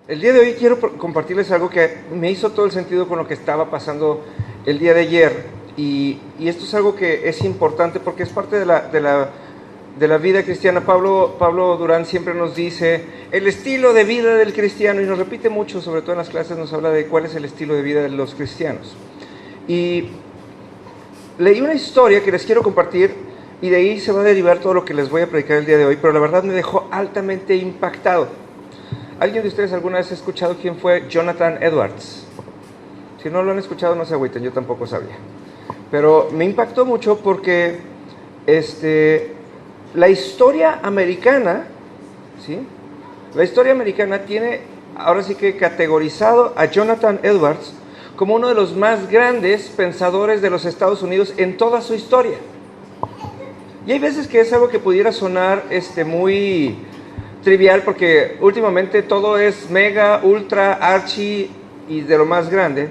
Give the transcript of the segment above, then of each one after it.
El día de hoy quiero compartirles algo que me hizo todo el sentido con lo que estaba pasando el día de ayer. Y esto es algo que es importante porque es parte de la vida cristiana. Pablo Durán siempre nos dice el estilo de vida del cristiano, y nos repite mucho, sobre todo en las clases nos habla de cuál es el estilo de vida de los cristianos. Y leí una historia que les quiero compartir, y de ahí se va a derivar todo lo que les voy a predicar el día de hoy, pero la verdad me dejó altamente impactado. ¿Alguien de ustedes alguna vez ha escuchado quién fue Jonathan Edwards? Si no lo han escuchado, no se agüiten, yo tampoco sabía. Pero me impactó mucho porque la historia americana, ¿sí? La historia americana tiene, ahora sí que categorizado a Jonathan Edwards como uno de los más grandes pensadores de los Estados Unidos en toda su historia. Y hay veces que es algo que pudiera sonar muy trivial, porque últimamente todo es mega, ultra, archi y de lo más grande.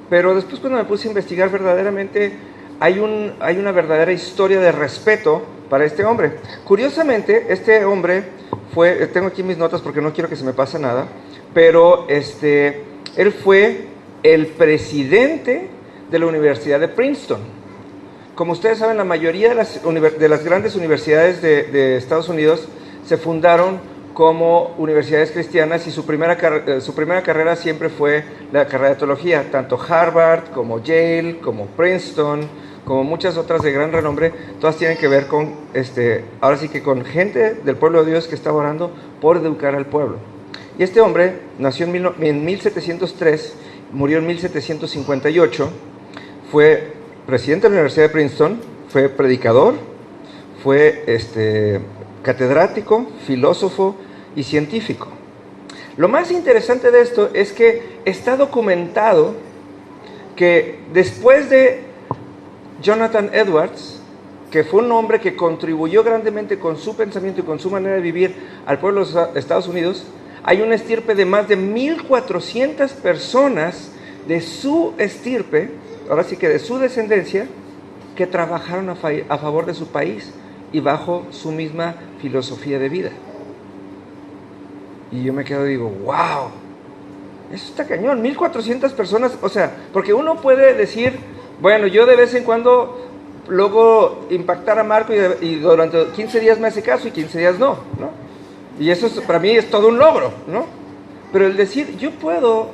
Pero después, cuando me puse a investigar, verdaderamente hay una verdadera historia de respeto para este hombre. Curiosamente, este hombre fue, tengo aquí mis notas porque no quiero que se me pase nada, pero él fue el presidente de la Universidad de Princeton. Como ustedes saben, la mayoría de las grandes universidades de Estados Unidos se fundaron como universidades cristianas, y su primera carrera siempre fue la carrera de teología. Tanto Harvard como Yale, como Princeton, como muchas otras de gran renombre, todas tienen que ver con, ahora sí que con gente del pueblo de Dios que estaba orando por educar al pueblo. Y este hombre nació en 1703, murió en 1758, fue presidente de la Universidad de Princeton, fue predicador, fue catedrático, filósofo y científico. Lo más interesante de esto es que está documentado que después de Jonathan Edwards, que fue un hombre que contribuyó grandemente con su pensamiento y con su manera de vivir al pueblo de los Estados Unidos, hay una estirpe de más de 1,400 personas de su estirpe, ahora sí que de su descendencia, que trabajaron a favor de su país y bajo su misma filosofía de vida. Y yo me quedo y digo, wow, eso está cañón, 1,400 personas, o sea, porque uno puede decir, bueno, yo de vez en cuando logro impactar a Marco y durante 15 días me hace caso y 15 días no, ¿no? Y eso para mí es todo un logro, ¿no? Pero el decir, yo puedo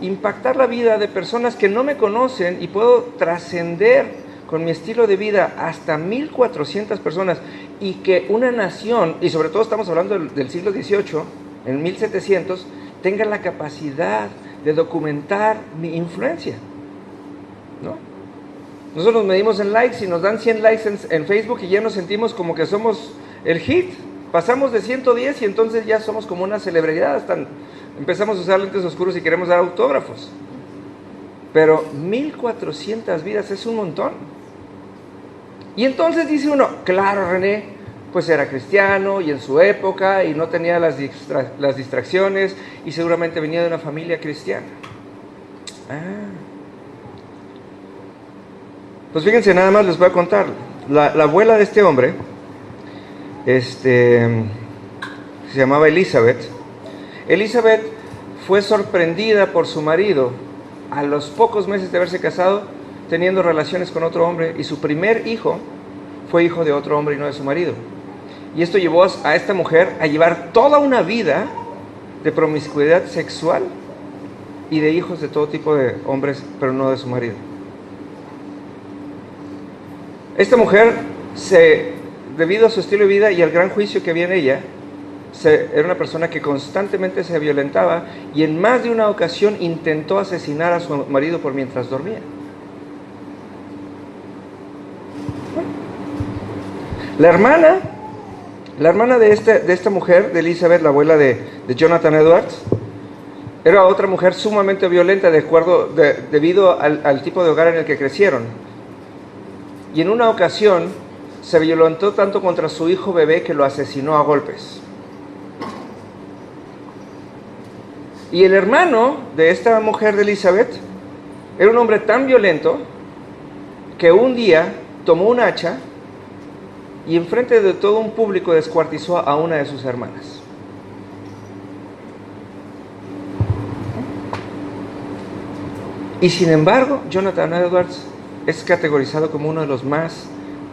impactar la vida de personas que no me conocen y puedo trascender con mi estilo de vida hasta 1,400 personas, y que una nación, y sobre todo estamos hablando del siglo XVIII, en 1700, tenga la capacidad de documentar mi influencia, ¿no? Nosotros nos medimos en likes y nos dan 100 likes en Facebook y ya nos sentimos como que somos el hit. Pasamos de 110 y entonces ya somos como una celebridad. Empezamos a usar lentes oscuros y queremos dar autógrafos. Pero 1,400 vidas es un montón. Y entonces dice uno, claro, René, pues era cristiano y en su época y no tenía las distracciones y seguramente venía de una familia cristiana. Pues fíjense, nada más les voy a contar. La abuela de este hombre, se llamaba Elizabeth. Elizabeth fue sorprendida por su marido a los pocos meses de haberse casado, teniendo relaciones con otro hombre, y su primer hijo fue hijo de otro hombre y no de su marido. Y esto llevó a esta mujer a llevar toda una vida de promiscuidad sexual y de hijos de todo tipo de hombres, pero no de su marido. Esta mujer, debido a su estilo de vida y al gran juicio que había en ella, era una persona que constantemente se violentaba, y en más de una ocasión intentó asesinar a su marido por mientras dormía. La hermana de esta mujer, de Elizabeth, la abuela de Jonathan Edwards, era otra mujer sumamente violenta debido al tipo de hogar en el que crecieron. Y en una ocasión se violentó tanto contra su hijo bebé que lo asesinó a golpes. Y el hermano de esta mujer de Elizabeth era un hombre tan violento que un día tomó un hacha y enfrente de todo un público descuartizó a una de sus hermanas. Y sin embargo, Jonathan Edwards es categorizado como uno de los más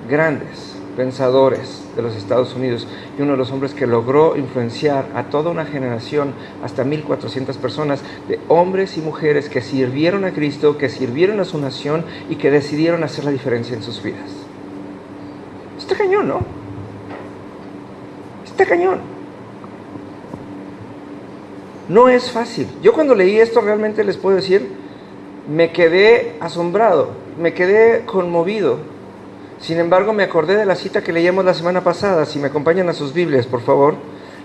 grandes pensadores de los Estados Unidos y uno de los hombres que logró influenciar a toda una generación, hasta 1,400 personas, de hombres y mujeres que sirvieron a Cristo, que sirvieron a su nación y que decidieron hacer la diferencia en sus vidas. Está cañón, ¿no? Está cañón. No es fácil. Yo cuando leí esto realmente les puedo decir, me quedé asombrado, me quedé conmovido. Sin embargo, me acordé de la cita que leíamos la semana pasada. Si me acompañan a sus Biblias, por favor.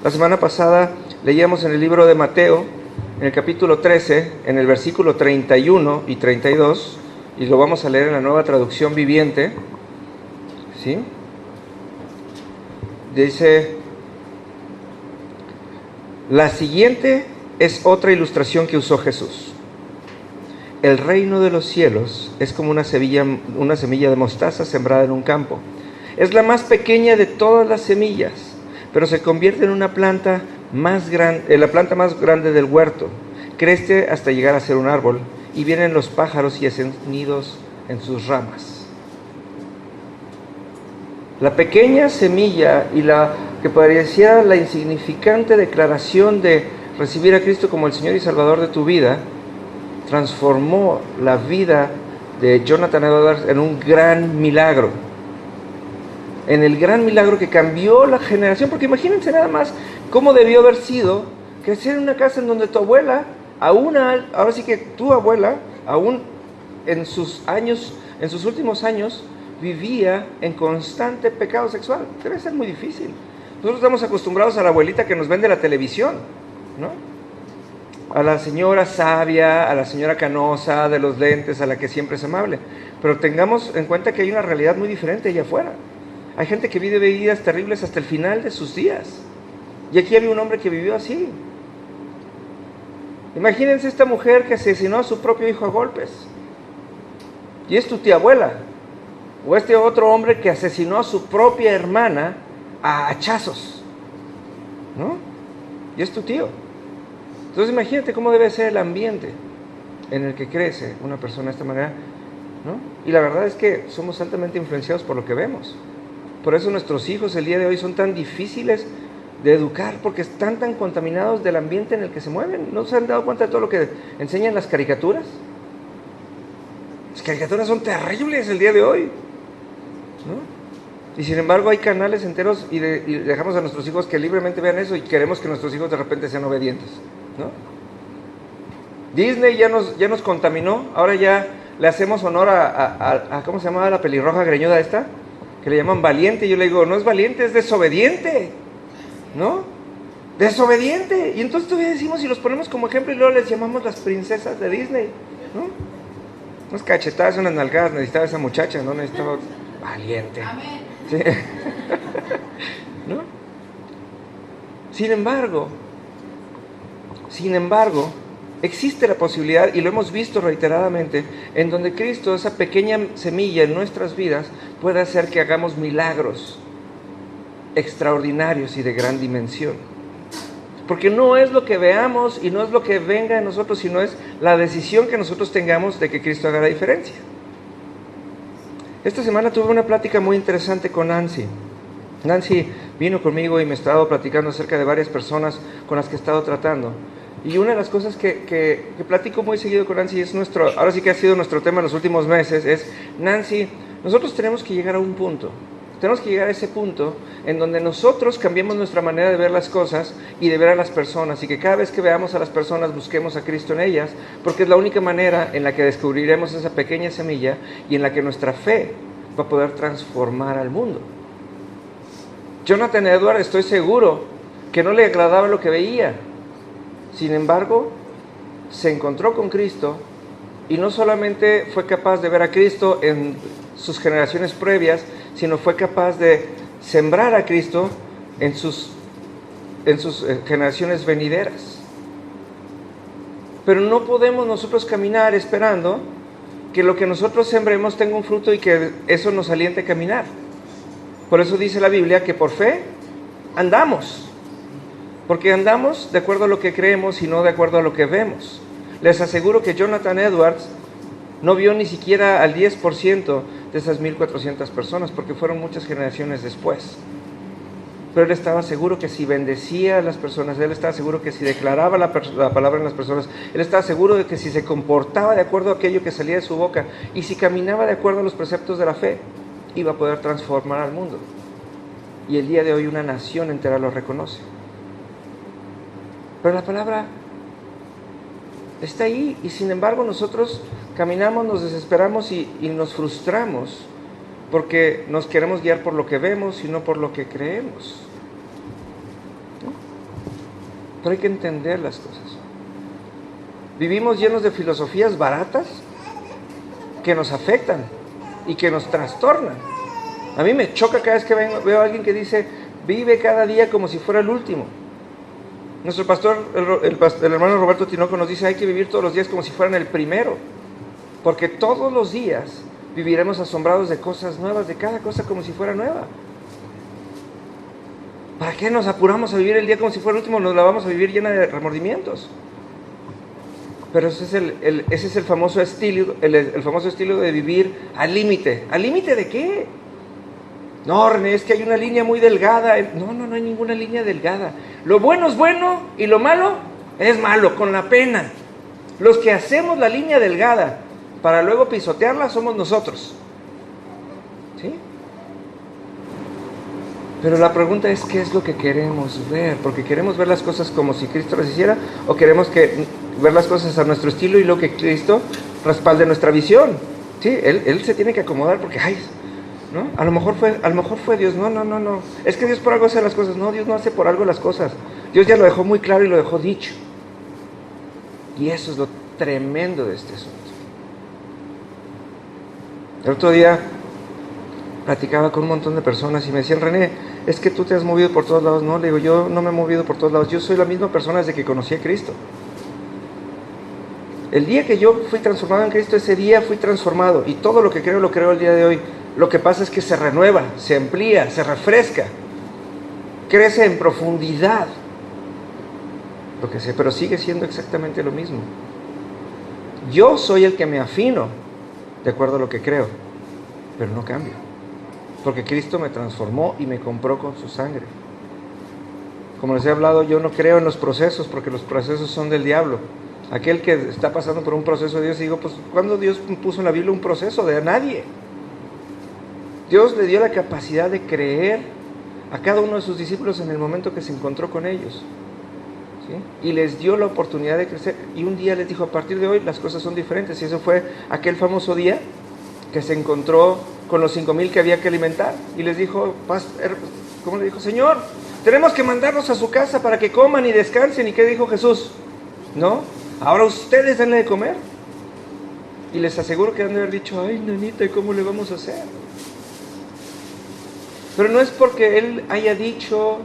La semana pasada leíamos en el libro de Mateo, en el capítulo 13, en el versículo 31 y 32, y lo vamos a leer en la Nueva Traducción Viviente. ¿Sí? Dice, la siguiente es otra ilustración que usó Jesús. El reino de los cielos es como una semilla de mostaza sembrada en un campo. Es la más pequeña de todas las semillas, pero se convierte en una planta más grande, la planta más grande del huerto. Crece hasta llegar a ser un árbol, y vienen los pájaros y hacen nidos en sus ramas. La pequeña semilla y la que parecía la insignificante declaración de recibir a Cristo como el Señor y Salvador de tu vida, transformó la vida de Jonathan Edwards en un gran milagro. En el gran milagro que cambió la generación. Porque imagínense nada más cómo debió haber sido crecer en una casa en donde tu abuela, ahora sí que tu abuela, aún en sus últimos años, vivía en constante pecado sexual. Debe ser muy difícil. Nosotros estamos acostumbrados a la abuelita que nos vende la televisión, ¿no? A la señora sabia, a la señora canosa de los lentes, a la que siempre es amable. Pero tengamos en cuenta que hay una realidad muy diferente allá afuera. Hay gente que vive vidas terribles hasta el final de sus días. Y aquí había un hombre que vivió así. Imagínense esta mujer que asesinó a su propio hijo a golpes. Y es tu tía abuela. O este otro hombre que asesinó a su propia hermana a hachazos, ¿no? Y es tu tío. Entonces imagínate cómo debe ser el ambiente en el que crece una persona de esta manera, ¿no? Y la verdad es que somos altamente influenciados por lo que vemos. Por eso nuestros hijos el día de hoy son tan difíciles de educar, porque están tan contaminados del ambiente en el que se mueven. ¿No se han dado cuenta de todo lo que enseñan las caricaturas? Las caricaturas son terribles el día de hoy, ¿no? Y sin embargo hay canales enteros y dejamos a nuestros hijos que libremente vean eso y queremos que nuestros hijos de repente sean obedientes, ¿no? Disney ya nos contaminó. Ahora ya le hacemos honor a ¿cómo se llamaba la pelirroja greñuda esta? Que le llaman valiente. Y yo le digo, no es valiente, es desobediente, ¿no? Desobediente. Y entonces todavía decimos y los ponemos como ejemplo y luego les llamamos las princesas de Disney, ¿no? Unas cachetadas, unas nalgadas necesitaba esa muchacha, no necesitaba valiente. Amén. Sí. ¿No? Sin embargo, existe la posibilidad, y lo hemos visto reiteradamente, en donde Cristo, esa pequeña semilla en nuestras vidas, puede hacer que hagamos milagros extraordinarios y de gran dimensión. Porque no es lo que veamos y no es lo que venga de nosotros, sino es la decisión que nosotros tengamos de que Cristo haga la diferencia. Esta semana tuve una plática muy interesante con Nancy. Nancy vino conmigo y me ha estado platicando acerca de varias personas con las que he estado tratando. Y una de las cosas que platico muy seguido con Nancy es ahora sí que ha sido nuestro tema en los últimos meses, es, Nancy, nosotros tenemos que llegar a un punto. Tenemos que llegar a ese punto en donde nosotros cambiemos nuestra manera de ver las cosas y de ver a las personas, y que cada vez que veamos a las personas busquemos a Cristo en ellas, porque es la única manera en la que descubriremos esa pequeña semilla y en la que nuestra fe va a poder transformar al mundo. Jonathan Edwards, estoy seguro que no le agradaba lo que veía. Sin embargo, se encontró con Cristo y no solamente fue capaz de ver a Cristo en sus generaciones previas, sino fue capaz de sembrar a Cristo en sus generaciones venideras. Pero no podemos nosotros caminar esperando que lo que nosotros sembremos tenga un fruto y que eso nos aliente a caminar. Por eso dice la Biblia que por fe andamos. Porque andamos de acuerdo a lo que creemos y no de acuerdo a lo que vemos. Les aseguro que Jonathan Edwards No vio ni siquiera al 10% de esas 1,400 personas, porque fueron muchas generaciones después. Pero él estaba seguro que si bendecía a las personas, él estaba seguro que si declaraba la palabra en las personas, él estaba seguro de que si se comportaba de acuerdo a aquello que salía de su boca y si caminaba de acuerdo a los preceptos de la fe, iba a poder transformar al mundo. Y el día de hoy una nación entera lo reconoce. Pero la palabra está ahí y sin embargo nosotros caminamos, nos desesperamos y nos frustramos porque nos queremos guiar por lo que vemos y no por lo que creemos, ¿no? Pero hay que entender las cosas. Vivimos llenos de filosofías baratas que nos afectan y que nos trastornan. A mí me choca cada vez que veo a alguien que dice, vive cada día como si fuera el último. Nuestro pastor, el hermano Roberto Tinoco, nos dice, hay que vivir todos los días como si fueran el primero, porque todos los días viviremos asombrados de cosas nuevas, de cada cosa como si fuera nueva. ¿Para qué nos apuramos a vivir el día como si fuera el último? Nos la vamos a vivir llena de remordimientos. Pero ese es el famoso estilo, el famoso estilo de vivir al límite. ¿Al límite de qué? No, René, es que hay una línea muy delgada. No hay ninguna línea delgada. Lo bueno es bueno y lo malo es malo, con la pena. Los que hacemos la línea delgada para luego pisotearla somos nosotros. ¿Sí? Pero la pregunta es, ¿qué es lo que queremos ver? Porque queremos ver las cosas como si Cristo las hiciera, o queremos ver las cosas a nuestro estilo y lo que Cristo respalde nuestra visión. ¿Sí? Él se tiene que acomodar porque, ¿no? A lo mejor fue Dios. No. Es que Dios por algo hace las cosas. No, Dios no hace por algo las cosas. Dios ya lo dejó muy claro y lo dejó dicho. Y eso es lo tremendo de este asunto. El otro día platicaba con un montón de personas y me decían, René, es que tú te has movido por todos lados. No, le digo, yo no me he movido por todos lados. Yo soy la misma persona desde que conocí a Cristo. El día que yo fui transformado en Cristo, ese día fui transformado. Y todo lo que creo, lo creo el día de hoy. Lo que pasa es que se renueva, se amplía, se refresca, crece en profundidad, lo que sé, pero sigue siendo exactamente lo mismo. Yo soy el que me afino de acuerdo a lo que creo, pero no cambio, porque Cristo me transformó y me compró con su sangre. Como les he hablado, yo no creo en los procesos, porque los procesos son del diablo. Aquel que está pasando por un proceso de Dios, y digo, pues, ¿cuándo Dios puso en la Biblia un proceso? De nadie. Dios le dio la capacidad de creer a cada uno de sus discípulos en el momento que se encontró con ellos, ¿sí? Y les dio la oportunidad de crecer. Y un día les dijo, a partir de hoy las cosas son diferentes. Y eso fue aquel famoso día que se encontró con los 5,000 que había que alimentar. Y les dijo, ¿cómo le dijo? Señor, tenemos que mandarlos a su casa para que coman y descansen. ¿Y qué dijo Jesús? No, ahora ustedes denle de comer. Y les aseguro que han de haber dicho, ay, nanita, ¿cómo le vamos a hacer? Pero no es porque Él haya dicho,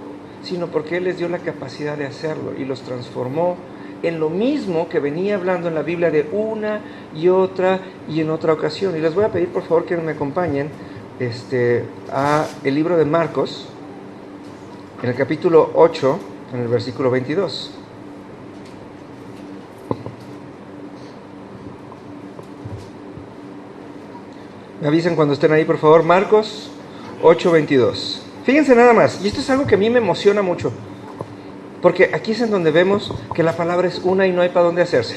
sino porque Él les dio la capacidad de hacerlo y los transformó en lo mismo que venía hablando en la Biblia de una y en otra ocasión. Y les voy a pedir por favor que me acompañen a el libro de Marcos, en el capítulo 8, en el versículo 22. Me avisan cuando estén ahí, por favor. Marcos 8:22. Fíjense nada más, y esto es algo que a mí me emociona mucho, porque aquí es en donde vemos que la palabra es una y no hay para dónde hacerse.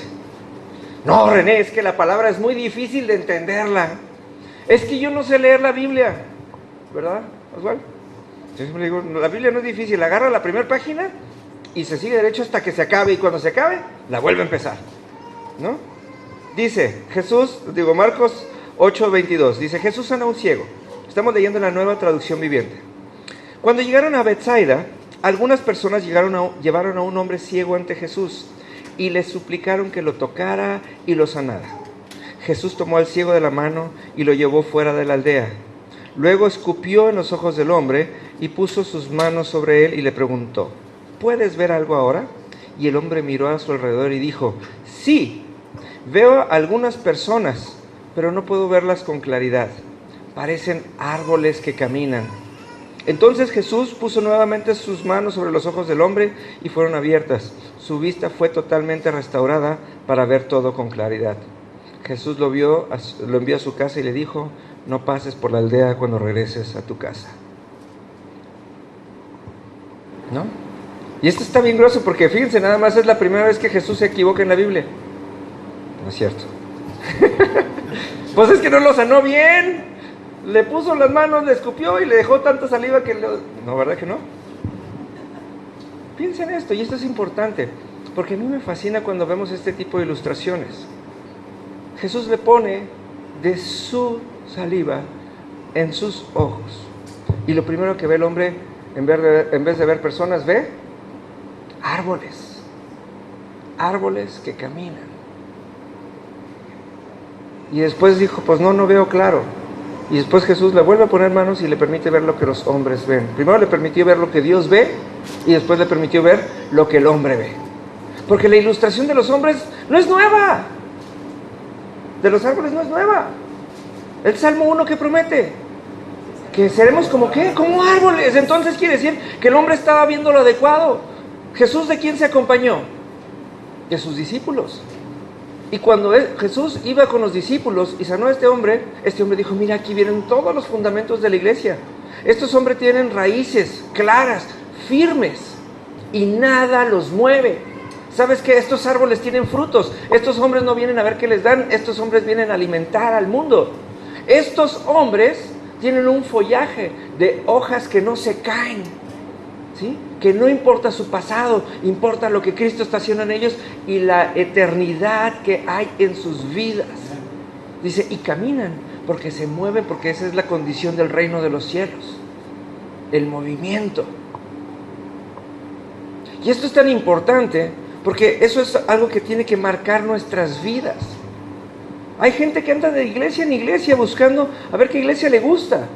No, René, es que la palabra es muy difícil de entenderla. Es que yo no sé leer la Biblia, ¿verdad, Oswald? Yo siempre digo, la Biblia no es difícil, agarra la primera página y se sigue derecho hasta que se acabe, y cuando se acabe, la vuelve a empezar, ¿no? Dice Marcos 8:22, dice, Jesús sana a un ciego. Estamos leyendo la Nueva Traducción Viviente. Cuando llegaron a Betsaida, algunas personas llevaron a un hombre ciego ante Jesús y le suplicaron que lo tocara y lo sanara. Jesús tomó al ciego de la mano y lo llevó fuera de la aldea. Luego escupió en los ojos del hombre y puso sus manos sobre él y le preguntó, ¿puedes ver algo ahora? Y el hombre miró a su alrededor y dijo, sí, veo algunas personas, pero no puedo verlas con claridad. Parecen árboles que caminan. Entonces Jesús puso nuevamente sus manos sobre los ojos del hombre y fueron abiertas. Su vista fue totalmente restaurada para ver todo con claridad. Jesús lo envió a su casa y le dijo: no pases por la aldea cuando regreses a tu casa. ¿No? Y esto está bien grueso porque fíjense, nada más es la primera vez que Jesús se equivoca en la Biblia. No es cierto. Pues es que no lo sanó bien. Le puso las manos, le escupió y le dejó tanta saliva que... No, ¿verdad que no? Piensen esto, y esto es importante, porque a mí me fascina cuando vemos este tipo de ilustraciones. Jesús le pone de su saliva en sus ojos. Y lo primero que ve el hombre, en vez de ver personas, ve árboles. Árboles que caminan. Y después dijo, pues no veo claro. Y después Jesús le vuelve a poner manos y le permite ver lo que los hombres ven. Primero le permitió ver lo que Dios ve y después le permitió ver lo que el hombre ve. Porque la ilustración de los hombres no es nueva. De los árboles no es nueva. El Salmo 1 que promete que seremos como ¿qué? Como árboles. Entonces quiere decir que el hombre estaba viendo lo adecuado. ¿Jesús de quién se acompañó? De sus discípulos. Y cuando Jesús iba con los discípulos y sanó a este hombre dijo, mira, aquí vienen todos los fundamentos de la iglesia. Estos hombres tienen raíces claras, firmes, y nada los mueve. ¿Sabes qué? Estos árboles tienen frutos. Estos hombres no vienen a ver qué les dan, estos hombres vienen a alimentar al mundo. Estos hombres tienen un follaje de hojas que no se caen, ¿sí? Que no importa su pasado, importa lo que Cristo está haciendo en ellos y la eternidad que hay en sus vidas. Dice, y caminan porque se mueven, porque esa es la condición del reino de los cielos, el movimiento. Y esto es tan importante porque eso es algo que tiene que marcar nuestras vidas. Hay gente que anda de iglesia en iglesia buscando a ver qué iglesia le gusta.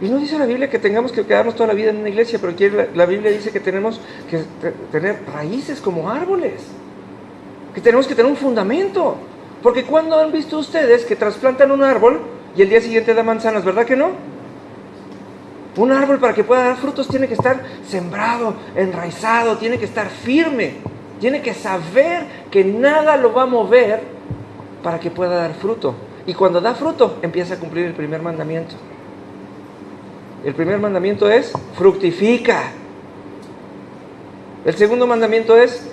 Y no dice la Biblia que tengamos que quedarnos toda la vida en una iglesia, pero aquí la Biblia dice que tenemos que tener raíces como árboles, que tenemos que tener un fundamento. Porque ¿cuándo han visto ustedes que trasplantan un árbol y el día siguiente da manzanas? ¿Verdad que no? Un árbol, para que pueda dar frutos, tiene que estar sembrado, enraizado, tiene que estar firme, tiene que saber que nada lo va a mover para que pueda dar fruto. Y cuando da fruto, empieza a cumplir el primer mandamiento. El primer mandamiento es, fructifica. El segundo mandamiento es,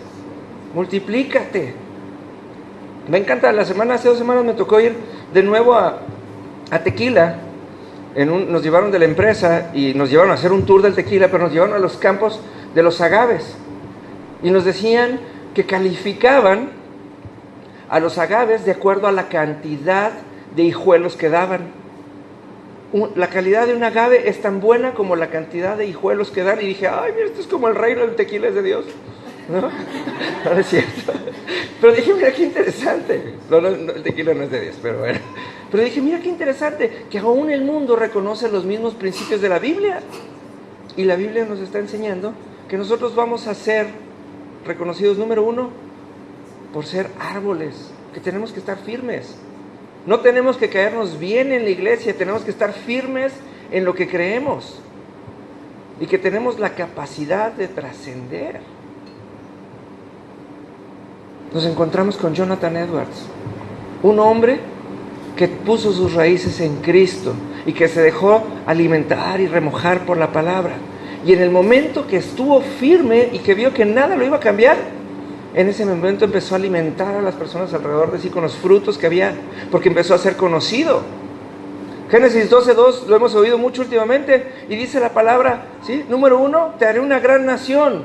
multiplícate. Me encanta, hace 2 semanas me tocó ir de nuevo a Tequila. Nos llevaron de la empresa y nos llevaron a hacer un tour del tequila, pero nos llevaron a los campos de los agaves. Y nos decían que calificaban a los agaves de acuerdo a la cantidad de hijuelos que daban. La calidad de un agave es tan buena como la cantidad de hijuelos que dan. Y dije, ay, mira, esto es como el reino del tequila es de Dios, ¿no? No es cierto. Pero dije, mira qué interesante. No, el tequila no es de Dios, pero bueno. Pero dije, mira qué interesante, que aún el mundo reconoce los mismos principios de la Biblia. Y la Biblia nos está enseñando que nosotros vamos a ser reconocidos, número 1, por ser árboles, que tenemos que estar firmes. No tenemos que caernos bien en la iglesia, tenemos que estar firmes en lo que creemos y que tenemos la capacidad de trascender. Nos encontramos con Jonathan Edwards, un hombre que puso sus raíces en Cristo y que se dejó alimentar y remojar por la palabra. Y en el momento que estuvo firme y que vio que nada lo iba a cambiar, en ese momento empezó a alimentar a las personas alrededor de sí con los frutos que había, porque empezó a ser conocido. Génesis 12:2 lo hemos oído mucho últimamente y dice la palabra, ¿sí? Número 1, te haré una gran nación.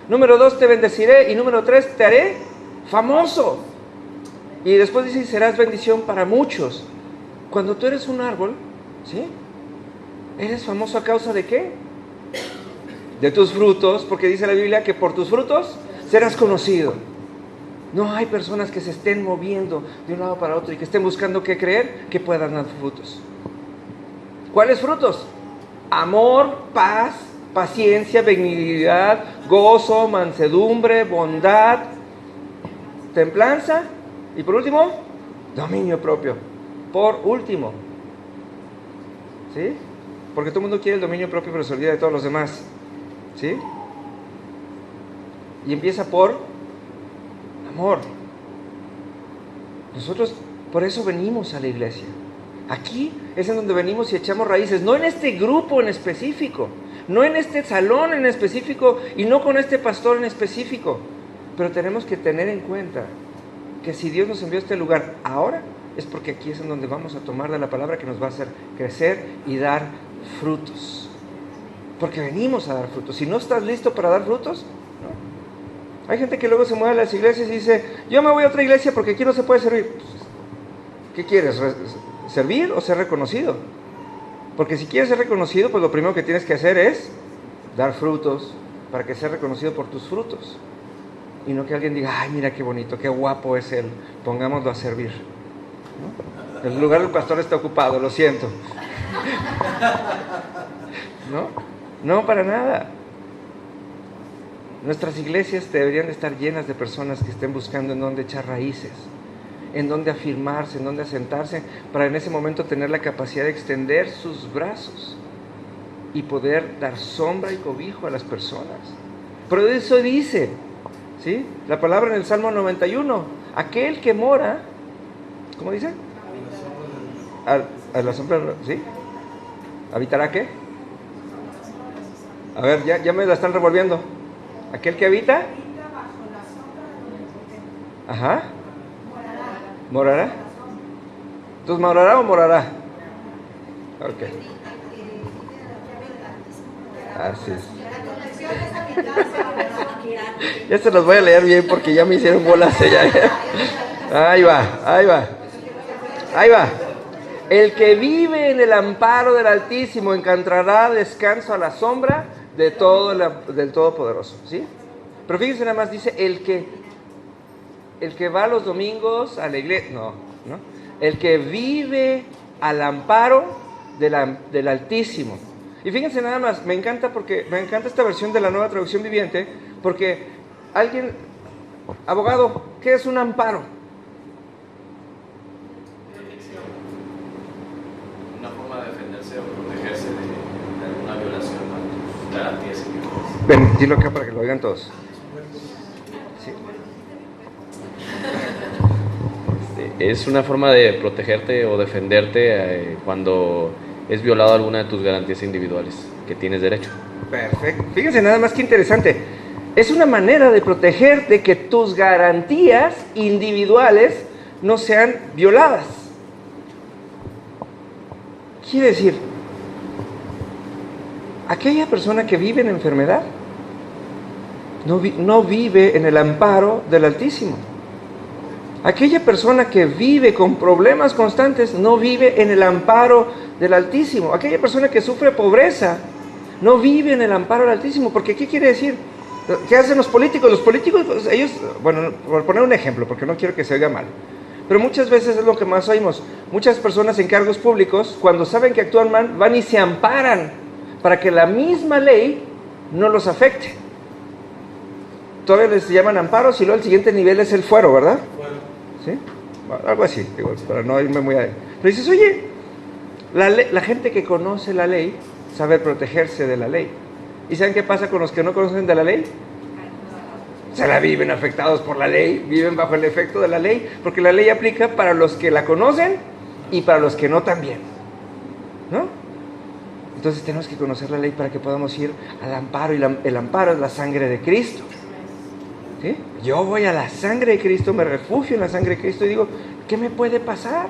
Número 2, te bendeciré. Y número 3, te haré famoso. Y después dice, serás bendición para muchos. Cuando tú eres un árbol, ¿sí? ¿Eres famoso a causa de qué? De tus frutos, porque dice la Biblia que por tus frutos serás conocido. No hay personas que se estén moviendo de un lado para otro y que estén buscando qué creer, que puedan dar frutos. ¿Cuáles frutos? Amor, paz, paciencia, benignidad, gozo, mansedumbre, bondad, templanza y por último, dominio propio. Por último, ¿sí? Porque todo el mundo quiere el dominio propio, pero se olvida de todos los demás, ¿sí? Y empieza por amor. Nosotros por eso venimos a la iglesia. Aquí es en donde venimos y echamos raíces, no en este grupo en específico, no en este salón en específico y no con este pastor en específico. Pero tenemos que tener en cuenta que si Dios nos envió a este lugar ahora, es porque aquí es en donde vamos a tomar de la palabra que nos va a hacer crecer y dar frutos. Porque venimos a dar frutos. Si no estás listo para dar frutos, no. Hay gente que luego se mueve a las iglesias y dice, yo me voy a otra iglesia porque aquí no se puede servir. ¿Qué quieres? ¿Servir o ser reconocido? Porque si quieres ser reconocido, pues lo primero que tienes que hacer es dar frutos para que seas reconocido por tus frutos. Y no que alguien diga, ay, mira qué bonito, qué guapo es él, pongámoslo a servir, ¿no? El lugar del pastor está ocupado, lo siento. No, para nada. Nuestras iglesias deberían de estar llenas de personas que estén buscando en dónde echar raíces, en dónde afirmarse, en dónde asentarse, para en ese momento tener la capacidad de extender sus brazos y poder dar sombra y cobijo a las personas. Por eso dice, ¿sí?, la palabra en el Salmo 91, aquel que mora, ¿cómo dice? A la sombra, ¿sí? ¿Habitará qué? A ver, ya me la están revolviendo. ¿Aquel que habita? Ajá. ¿Morará? Entonces, ¿morará o morará? Ok. Así es. Ya se los voy a leer bien porque ya me hicieron bolas allá. Ahí va. El que vive en el amparo del Altísimo encontrará descanso a la sombra del Todopoderoso, ¿sí? Pero fíjense nada más, dice el que va los domingos a la iglesia, no. El que vive al amparo del Altísimo. Y fíjense nada más, me encanta esta versión de la Nueva Traducción Viviente, porque abogado, ¿qué es un amparo? Una forma de defenderse o protegerse de alguna violación a tus garantías individuales. Ven, dilo acá para que lo oigan todos. Sí. Es una forma de protegerte o defenderte cuando es violado alguna de tus garantías individuales que tienes derecho. Perfecto. Fíjense nada más que interesante. Es una manera de proteger de que tus garantías individuales no sean violadas. Quiere decir, aquella persona que vive en enfermedad no vive en el amparo del Altísimo. Aquella persona que vive con problemas constantes no vive en el amparo del Altísimo. Aquella persona que sufre pobreza no vive en el amparo del Altísimo. Porque ¿qué quiere decir? ¿Qué hacen los políticos? Los políticos, ellos, bueno, por poner un ejemplo, porque no quiero que se oiga mal, pero muchas veces es lo que más oímos. Muchas personas en cargos públicos, cuando saben que actúan mal, van y se amparan para que la misma ley no los afecte. Todavía les llaman amparos y luego el siguiente nivel es el fuero, ¿verdad? ¿Sí? Bueno, algo así, digo, para no irme muy adentro. Pero dices, oye, la gente que conoce la ley sabe protegerse de la ley. ¿Y saben qué pasa con los que no conocen de la ley? Se la viven afectados por la ley, viven bajo el efecto de la ley, porque la ley aplica para los que la conocen y para los que no también, ¿no? Entonces tenemos que conocer la ley para que podamos ir al amparo, y el amparo es la sangre de Cristo, ¿sí? Yo voy a la sangre de Cristo, me refugio en la sangre de Cristo y digo, ¿qué me puede pasar?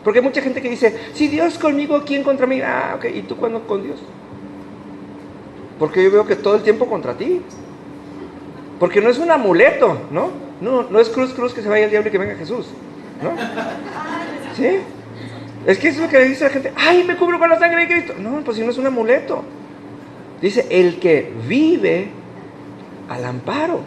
Porque hay mucha gente que dice, si Dios conmigo, ¿quién contra mí? Ah, ok, ¿y tú cuándo con Dios? Porque yo veo que todo el tiempo contra ti. Porque no es un amuleto, ¿no? No es cruz que se vaya el diablo y que venga Jesús, ¿no? ¿Sí? Es que eso es lo que dice la gente, ¡ay, me cubro con la sangre de Cristo! No, pues si no es un amuleto. Dice, el que vive al amparo,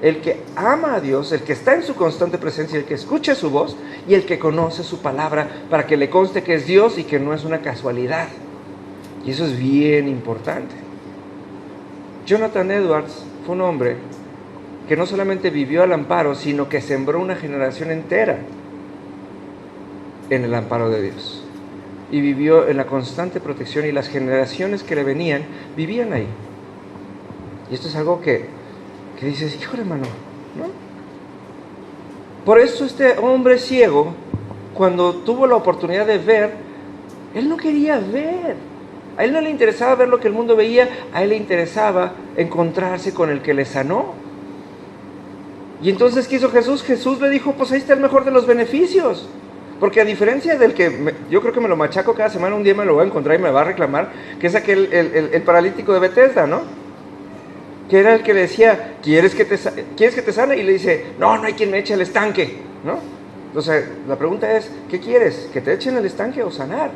el que ama a Dios, el que está en su constante presencia, el que escucha su voz y el que conoce su palabra para que le conste que es Dios y que no es una casualidad. Y eso es bien importante. Jonathan Edwards fue un hombre que no solamente vivió al amparo, sino que sembró una generación entera en el amparo de Dios. Y vivió en la constante protección, y las generaciones que le venían, vivían ahí. Y esto es algo que dices, híjole, hermano, ¿no? Por eso este hombre ciego, cuando tuvo la oportunidad de ver, él no quería ver. A él no le interesaba ver lo que el mundo veía, a él le interesaba encontrarse con el que le sanó. Y entonces, ¿qué hizo Jesús? Jesús le dijo, pues ahí está el mejor de los beneficios. Porque a diferencia del que yo creo que me lo machaco cada semana, un día me lo voy a encontrar y me va a reclamar, que es aquel, el paralítico de Bethesda, ¿no? Que era el que le decía, ¿quieres que te sane? Y le dice, no hay quien me eche al estanque, ¿no? Entonces, la pregunta es, ¿qué quieres? ¿Que te echen al estanque o sanar?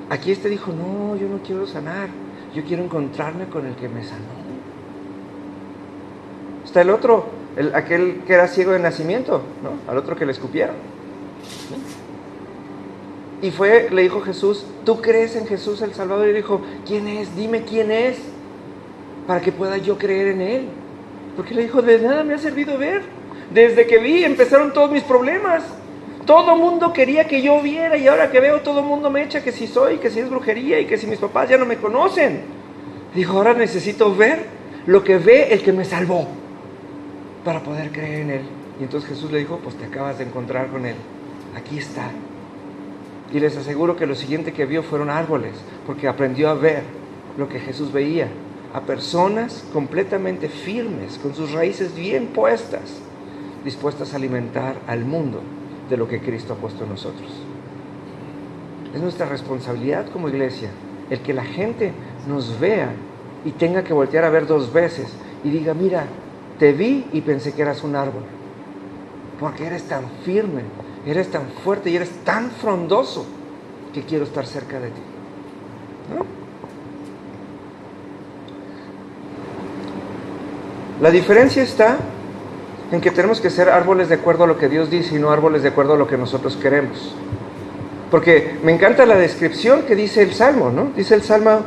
Aquí este dijo, no, yo no quiero sanar, yo quiero encontrarme con el que me sanó. Está el otro, aquel que era ciego de nacimiento, ¿no? Al otro que le escupieron, ¿no? Y le dijo Jesús, ¿tú crees en Jesús el Salvador? Y dijo, ¿quién es? Dime quién es, para que pueda yo creer en él. Porque le dijo, de nada me ha servido ver. Desde que vi empezaron todos mis problemas. Todo mundo quería que yo viera, y ahora que veo todo mundo me echa que si soy, que si es brujería, y que si mis papás ya no me conocen. Dijo, ahora necesito ver lo que ve el que me salvó, para poder creer en él. Y entonces Jesús le dijo, pues te acabas de encontrar con él, aquí está. Y les aseguro que lo siguiente que vio fueron árboles, porque aprendió a ver lo que Jesús veía, a personas completamente firmes, con sus raíces bien puestas, dispuestas a alimentar al mundo de lo que Cristo ha puesto en nosotros. Es nuestra responsabilidad como iglesia el que la gente nos vea y tenga que voltear a ver 2 veces y diga, mira, te vi y pensé que eras un árbol, porque eres tan firme, eres tan fuerte y eres tan frondoso que quiero estar cerca de ti, ¿no? La diferencia está en que tenemos que ser árboles de acuerdo a lo que Dios dice y no árboles de acuerdo a lo que nosotros queremos. Porque me encanta la descripción que dice el Salmo, ¿no? Dice el Salmo,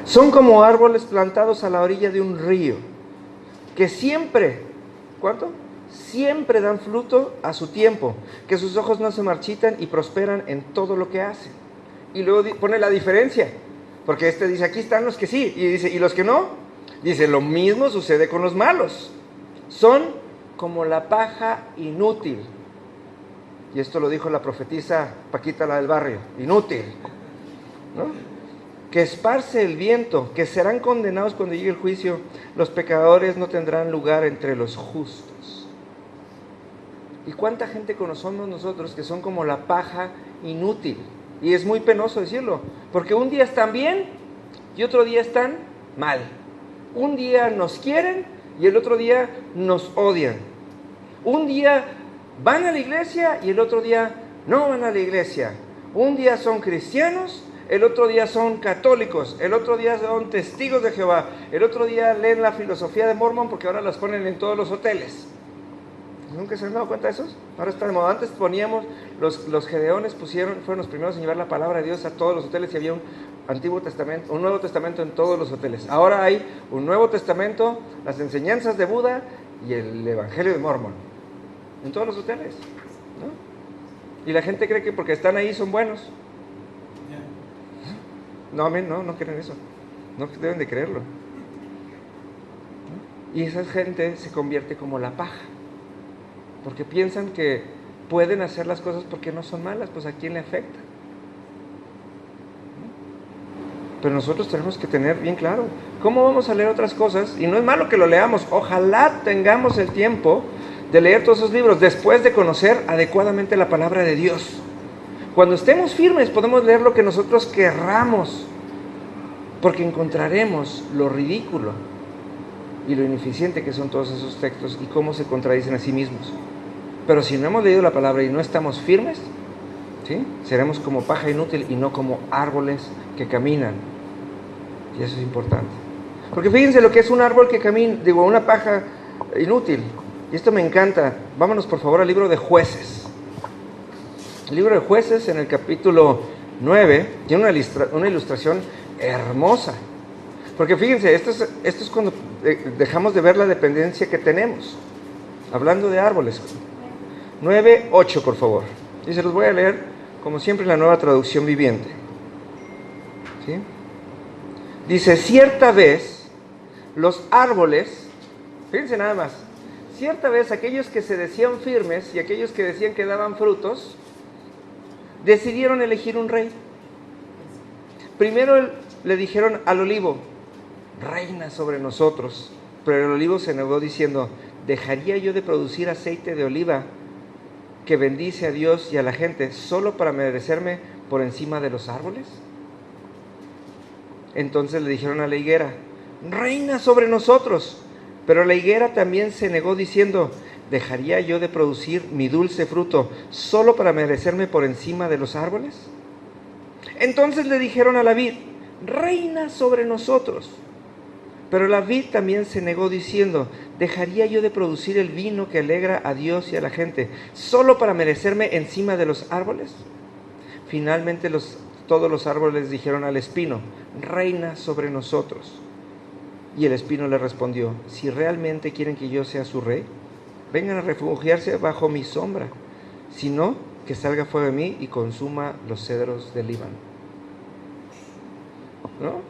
son como árboles plantados a la orilla de un río, que siempre, ¿cuánto? Siempre dan fruto a su tiempo, que sus ojos no se marchitan y prosperan en todo lo que hacen. Y luego pone la diferencia, porque dice, aquí están los que sí, y dice, ¿y los que no? Dice, lo mismo sucede con los malos. Son como la paja inútil. Y esto lo dijo la profetisa Paquita, la del barrio. Inútil, ¿no? Que esparce el viento, que serán condenados cuando llegue el juicio. Los pecadores no tendrán lugar entre los justos. ¿Y cuánta gente conocemos nosotros que son como la paja inútil? Y es muy penoso decirlo, porque un día están bien y otro día están mal. Un día nos quieren y el otro día nos odian. Un día van a la iglesia y el otro día no van a la iglesia. Un día son cristianos, el otro día son católicos, el otro día son testigos de Jehová, el otro día leen la filosofía de Mormon porque ahora las ponen en todos los hoteles. ¿Nunca se han dado cuenta de esos? Ahora está de moda. Antes poníamos, los gedeones fueron los primeros en llevar la palabra de Dios a todos los hoteles y había un Antiguo Testamento, un Nuevo Testamento en todos los hoteles. Ahora hay un Nuevo Testamento, las enseñanzas de Buda y el Evangelio de Mormon en todos los hoteles, ¿no? Y la gente cree que porque están ahí son buenos. No, amén, no creen eso. No deben de creerlo, ¿no? Y esa gente se convierte como la paja, porque piensan que pueden hacer las cosas porque no son malas, pues a quién le afecta. Pero nosotros tenemos que tener bien claro cómo vamos a leer otras cosas, y no es malo que lo leamos, ojalá tengamos el tiempo de leer todos esos libros después de conocer adecuadamente la palabra de Dios. Cuando estemos firmes podemos leer lo que nosotros querramos, porque encontraremos lo ridículo y lo ineficiente que son todos esos textos y cómo se contradicen a sí mismos. Pero si no hemos leído la palabra y no estamos firmes, ¿sí?, seremos como paja inútil y no como árboles que caminan. Y eso es importante, porque fíjense lo que es un árbol que camina, una paja inútil. Y esto me encanta. Vámonos por favor al libro de Jueces. El libro de Jueces, en el capítulo 9, tiene una ilustración hermosa. Porque fíjense, esto es cuando dejamos de ver la dependencia que tenemos. Hablando de árboles. 9:8, por favor. Y se los voy a leer, como siempre, en la Nueva Traducción Viviente. ¿Sí? Dice, cierta vez los árboles, fíjense nada más, cierta vez aquellos que se decían firmes y aquellos que decían que daban frutos, decidieron elegir un rey. Primero le dijeron al olivo, reina sobre nosotros. Pero el olivo se negó diciendo, ¿dejaría yo de producir aceite de oliva que bendice a Dios y a la gente solo para merecerme por encima de los árboles? Entonces le dijeron a la higuera, reina sobre nosotros. Pero la higuera también se negó diciendo, ¿dejaría yo de producir mi dulce fruto solo para merecerme por encima de los árboles? Entonces le dijeron a la vid, reina sobre nosotros. Pero la vid también se negó diciendo, ¿dejaría yo de producir el vino que alegra a Dios y a la gente solo para merecerme encima de los árboles? Finalmente todos los árboles dijeron al espino, reina sobre nosotros. Y el espino le respondió, si realmente quieren que yo sea su rey, vengan a refugiarse bajo mi sombra. Si no, que salga fuego de mí y consuma los cedros del Líbano. ¿No?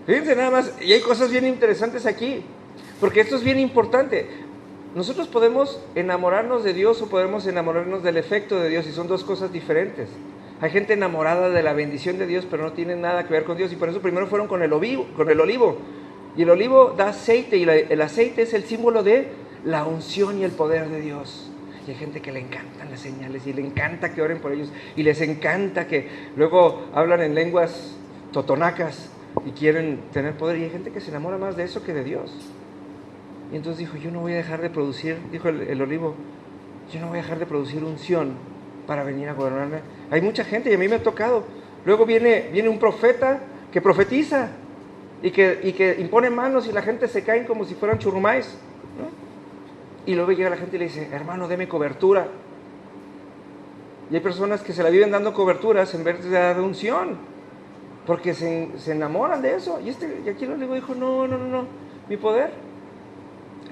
Fíjense nada más, y hay cosas bien interesantes aquí, porque esto es bien importante. Nosotros podemos enamorarnos de Dios o podemos enamorarnos del efecto de Dios, y son dos cosas diferentes. Hay gente enamorada de la bendición de Dios, pero no tiene nada que ver con Dios, y por eso primero fueron con el olivo. Y el olivo da aceite, y el aceite es el símbolo de la unción y el poder de Dios. Y hay gente que le encantan las señales, y le encanta que oren por ellos, y les encanta que luego hablan en lenguas totonacas, y quieren tener poder, y hay gente que se enamora más de eso que de Dios. Y entonces dijo, yo no voy a dejar de producir, dijo el olivo, yo no voy a dejar de producir unción para venir a gobernarme. Hay mucha gente, y a mí me ha tocado. Luego viene un profeta que profetiza y que impone manos, y la gente se caen como si fueran churrumais, ¿no? Y luego llega la gente y le dice, hermano, deme cobertura. Y hay personas que se la viven dando coberturas en vez de dar unción, porque se enamoran de eso. Y aquí el olivo dijo, no, mi poder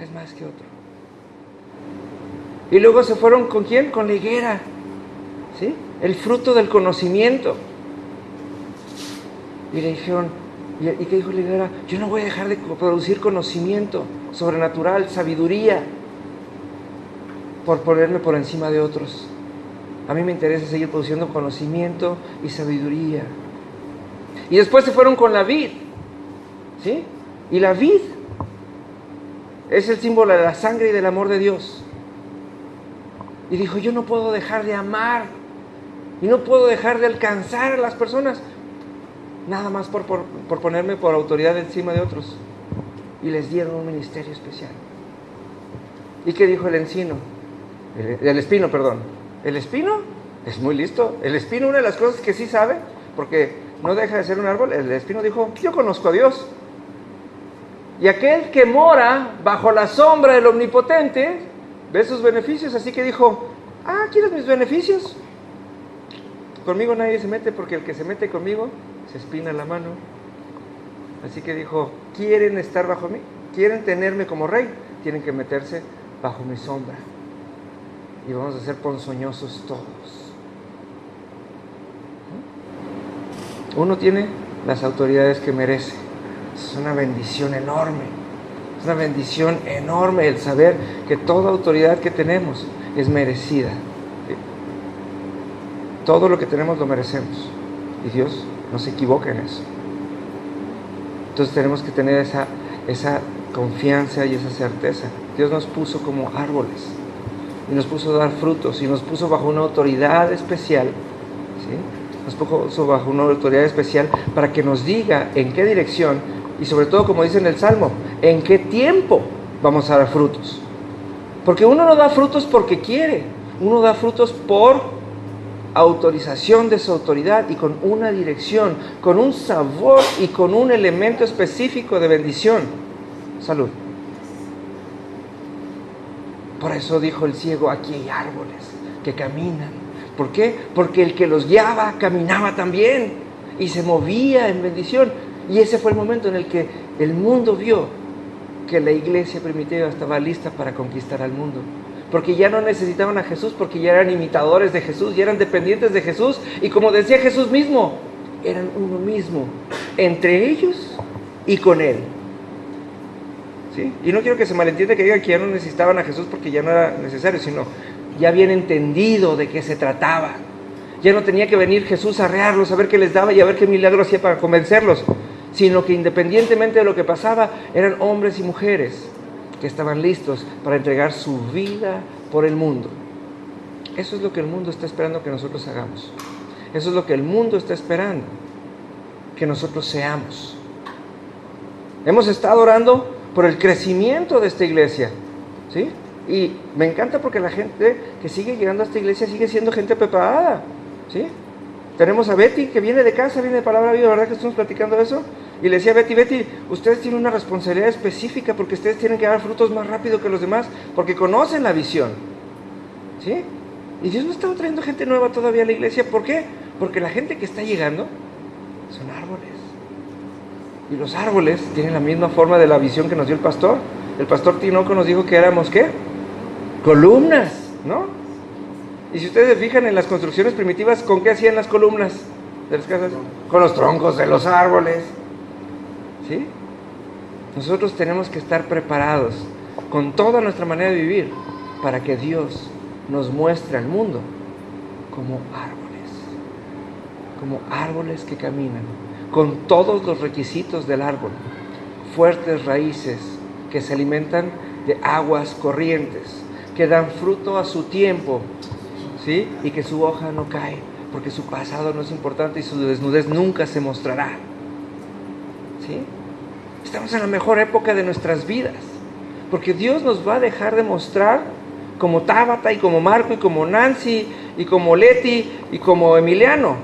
es más que otro. Y luego se fueron, ¿con quién? Con la higuera, ¿sí? El fruto del conocimiento. Y le dijeron, ¿y qué dijo la higuera? Yo no voy a dejar de producir conocimiento sobrenatural, sabiduría, por ponerme por encima de otros. A mí me interesa seguir produciendo conocimiento y sabiduría. Y después se fueron con la vid, ¿sí? Y la vid es el símbolo de la sangre y del amor de Dios. Y dijo, yo no puedo dejar de amar y no puedo dejar de alcanzar a las personas, nada más por ponerme por autoridad encima de otros. Y les dieron un ministerio especial. ¿Y qué dijo el espino? El espino es muy listo. El espino, una de las cosas que sí sabe, porque no deja de ser un árbol, el espino dijo, yo conozco a Dios. Y aquel que mora bajo la sombra del Omnipotente ve sus beneficios, así que dijo, ¿quieres mis beneficios? Conmigo nadie se mete, porque el que se mete conmigo se espina la mano. Así que dijo, ¿quieren estar bajo mí? ¿Quieren tenerme como rey? Tienen que meterse bajo mi sombra. Y vamos a ser ponzoñosos todos. Uno tiene las autoridades que merece. Es una bendición enorme. Es una bendición enorme el saber que toda autoridad que tenemos es merecida. Todo lo que tenemos lo merecemos. Y Dios no se equivoca en eso. Entonces tenemos que tener esa confianza y esa certeza. Dios nos puso como árboles. Y nos puso a dar frutos. Y nos puso bajo una autoridad especial. ¿Sí? Nos puso bajo una autoridad especial para que nos diga en qué dirección, y sobre todo, como dice en el Salmo, en qué tiempo vamos a dar frutos. Porque uno no da frutos porque quiere, uno da frutos por autorización de su autoridad y con una dirección, con un sabor y con un elemento específico de bendición. Salud. Por eso dijo el ciego, aquí hay árboles que caminan. ¿Por qué? Porque el que los guiaba caminaba también y se movía en bendición. Y ese fue el momento en el que el mundo vio que la iglesia primitiva estaba lista para conquistar al mundo. Porque ya no necesitaban a Jesús, porque ya eran imitadores de Jesús, ya eran dependientes de Jesús. Y como decía Jesús mismo, eran uno mismo, entre ellos y con Él. ¿sí? Y no quiero que se malentienda que digan que ya no necesitaban a Jesús porque ya no era necesario, sino ya habían entendido de qué se trataba. Ya no tenía que venir Jesús a arrearlos, a ver qué les daba y a ver qué milagro hacía para convencerlos, sino que independientemente de lo que pasaba, eran hombres y mujeres que estaban listos para entregar su vida por el mundo. Eso es lo que el mundo está esperando que nosotros hagamos. Eso es lo que el mundo está esperando que nosotros seamos. Hemos estado orando por el crecimiento de esta iglesia, ¿sí? Y me encanta porque la gente que sigue llegando a esta iglesia sigue siendo gente preparada, ¿sí? Tenemos a Betty que viene de casa, viene de Palabra Viva, ¿verdad que estamos platicando de eso? Y le decía a Betty, ustedes tienen una responsabilidad específica porque ustedes tienen que dar frutos más rápido que los demás porque conocen la visión, ¿sí? Y Dios no está trayendo gente nueva todavía a la iglesia. ¿Por qué? Porque la gente que está llegando son árboles. Y los árboles tienen la misma forma de la visión que nos dio el pastor. El pastor Tinoco nos dijo que éramos, ¿qué? Columnas, ¿no? Y si ustedes se fijan en las construcciones primitivas, ¿con qué hacían las columnas de las casas? Con los troncos de los árboles, ¿sí? Nosotros tenemos que estar preparados con toda nuestra manera de vivir para que Dios nos muestre al mundo como árboles que caminan, con todos los requisitos del árbol, fuertes raíces que se alimentan de aguas corrientes, que dan fruto a su tiempo, ¿sí? Y que su hoja no cae, porque su pasado no es importante y su desnudez nunca se mostrará, ¿sí? Estamos en la mejor época de nuestras vidas, porque Dios nos va a dejar de mostrar como Tabata y como Marco y como Nancy y como Leti y como Emiliano.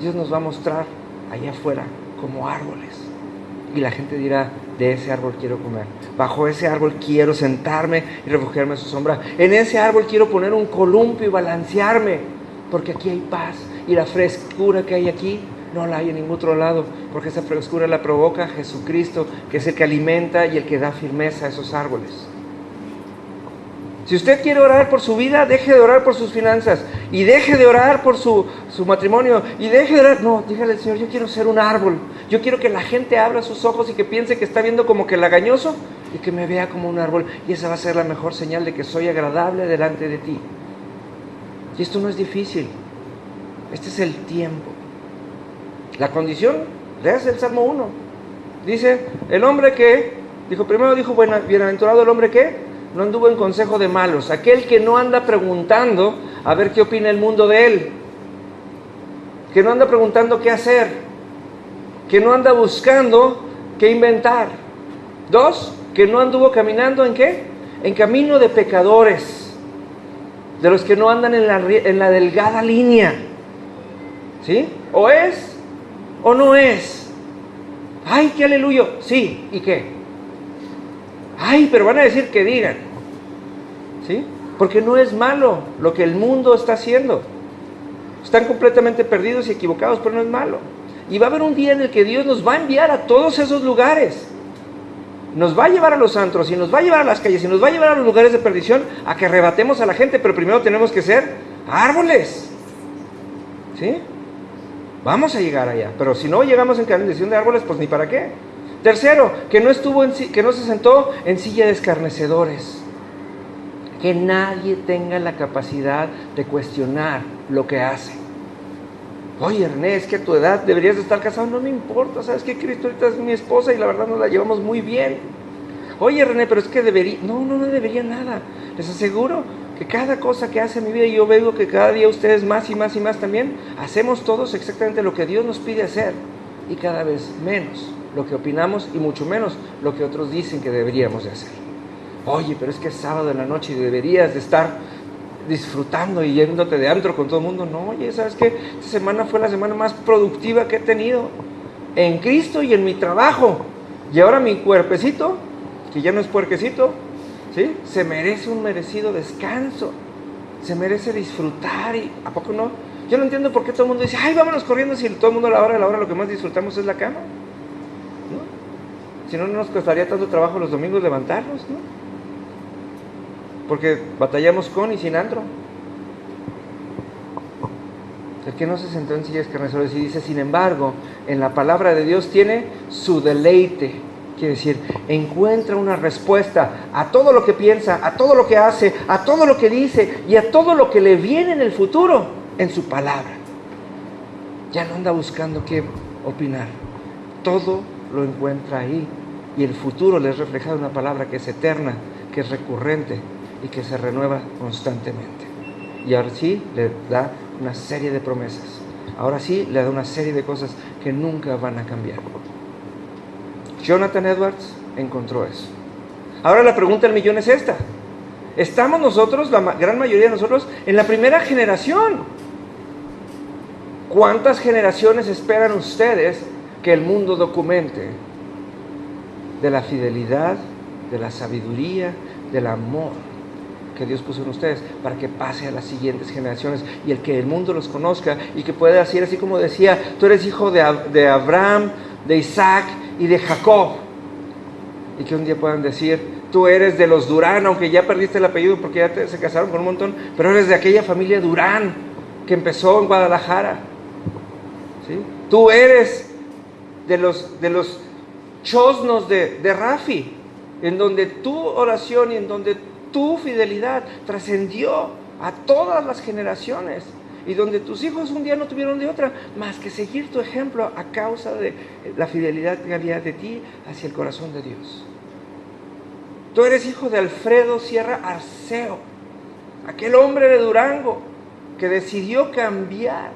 Dios nos va a mostrar allá afuera como árboles. Y la gente dirá, de ese árbol quiero comer. Bajo ese árbol quiero sentarme y refugiarme en su sombra. En ese árbol quiero poner un columpio y balancearme. Porque aquí hay paz. Y la frescura que hay aquí no la hay en ningún otro lado. Porque esa frescura la provoca Jesucristo, que es el que alimenta y el que da firmeza a esos árboles. Si usted quiere orar por su vida, deje de orar por sus finanzas y deje de orar por su matrimonio y deje de orar. No, dígale al Señor, yo quiero ser un árbol. Yo quiero que la gente abra sus ojos y que piense que está viendo como que lagañoso y que me vea como un árbol. Y esa va a ser la mejor señal de que soy agradable delante de ti. Y esto no es difícil. Este es el tiempo. La condición, leas el Salmo 1. Dice, el hombre que, primero dijo, bienaventurado el hombre que no anduvo en consejo de malos, aquel que no anda preguntando a ver qué opina el mundo de él, que no anda preguntando qué hacer, que no anda buscando qué inventar. 2, que no anduvo caminando ¿en qué? En camino de pecadores, de los que no andan en la delgada línea, ¿sí? O es o no es. Ay, qué aleluya, sí, ¿y qué? Ay, pero van a decir que digan, ¿sí? Porque no es malo lo que el mundo está haciendo. Están completamente perdidos y equivocados, pero no es malo. Y va a haber un día en el que Dios nos va a enviar a todos esos lugares. Nos va a llevar a los antros y nos va a llevar a las calles y nos va a llevar a los lugares de perdición a que arrebatemos a la gente, pero primero tenemos que ser árboles, ¿sí? Vamos a llegar allá, pero si no llegamos en condición de árboles, pues ni para qué. 3, que no se sentó en silla de escarnecedores. Que nadie tenga la capacidad de cuestionar lo que hace. Oye, René, es que a tu edad deberías de estar casado. No me importa, ¿sabes qué? Cristo ahorita es mi esposa y la verdad nos la llevamos muy bien. Oye, René, pero es que debería... No debería nada. Les aseguro que cada cosa que hace en mi vida, y yo veo que cada día ustedes más y más y más también, hacemos todos exactamente lo que Dios nos pide hacer. Y cada vez menos lo que opinamos y mucho menos lo que otros dicen que deberíamos de hacer. Oye, pero es que es sábado en la noche y deberías de estar disfrutando y yéndote de antro con todo el mundo. No, oye, ¿sabes qué? Esta semana fue la semana más productiva que he tenido en Cristo y en mi trabajo. Y ahora mi cuerpecito, que ya no es puerquecito, ¿sí? Se merece un merecido descanso. Se merece disfrutar. Y ¿a poco no? Yo no entiendo por qué todo el mundo dice, ay, vámonos corriendo, si todo el mundo a la hora lo que más disfrutamos es la cama, ¿no? Si no, no nos costaría tanto trabajo los domingos levantarnos, ¿no? Porque batallamos con y sin antro. El que no se sentó en sillas escarnecedores y dice, sin embargo, en la palabra de Dios tiene su deleite. Quiere decir, encuentra una respuesta a todo lo que piensa, a todo lo que hace, a todo lo que dice y a todo lo que le viene en el futuro en su palabra. Ya no anda buscando qué opinar. Todo lo encuentra ahí. Y el futuro le es reflejado en una palabra que es eterna, que es recurrente y que se renueva constantemente. Y ahora sí le da una serie de promesas. Ahora sí le da una serie de cosas que nunca van a cambiar. Jonathan Edwards encontró eso. Ahora la pregunta del millón es esta. ¿Estamos nosotros, la gran mayoría de nosotros, en la primera generación? ¿Cuántas generaciones esperan ustedes que el mundo documente de la fidelidad, de la sabiduría, del amor que Dios puso en ustedes para que pase a las siguientes generaciones y el que el mundo los conozca y que pueda decir así como decía, tú eres hijo de Abraham, de Isaac y de Jacob, y que un día puedan decir, tú eres de los Durán, aunque ya perdiste el apellido porque ya se casaron con un montón, pero eres de aquella familia Durán que empezó en Guadalajara, ¿sí? Tú eres de los chosnos de Rafi, en donde tu oración y en donde tu fidelidad trascendió a todas las generaciones y donde tus hijos un día no tuvieron de otra más que seguir tu ejemplo a causa de la fidelidad que había de ti hacia el corazón de Dios. Tú eres hijo de Alfredo Sierra Arceo, aquel hombre de Durango que decidió cambiar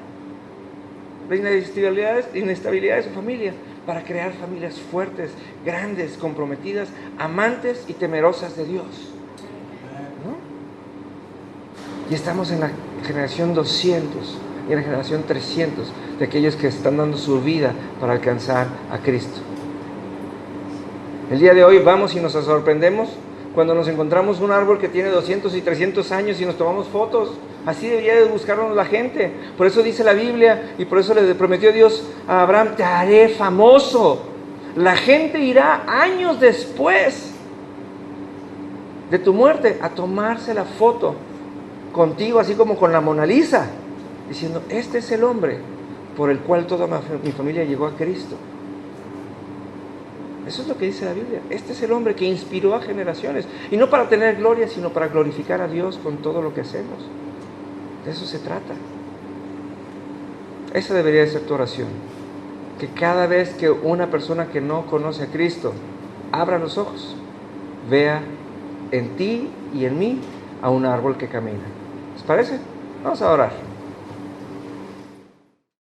la inestabilidad de su familia para crear familias fuertes, grandes, comprometidas, amantes y temerosas de Dios, ¿no? Y estamos en la generación 200 y en la generación 300 de aquellos que están dando su vida para alcanzar a Cristo. El día de hoy vamos y nos sorprendemos cuando nos encontramos un árbol que tiene 200 y 300 años y nos tomamos fotos. Así debería de buscarnos la gente. Por eso dice la Biblia y por eso le prometió Dios a Abraham, te haré famoso. La gente irá años después de tu muerte a tomarse la foto contigo, así como con la Mona Lisa, diciendo, este es el hombre por el cual toda mi familia llegó a Cristo. Eso es lo que dice la Biblia. Este es el hombre que inspiró a generaciones. Y no para tener gloria, sino para glorificar a Dios con todo lo que hacemos. De eso se trata. Esa debería de ser tu oración. Que cada vez que una persona que no conoce a Cristo abra los ojos, vea en ti y en mí a un árbol que camina. ¿Les parece? Vamos a orar.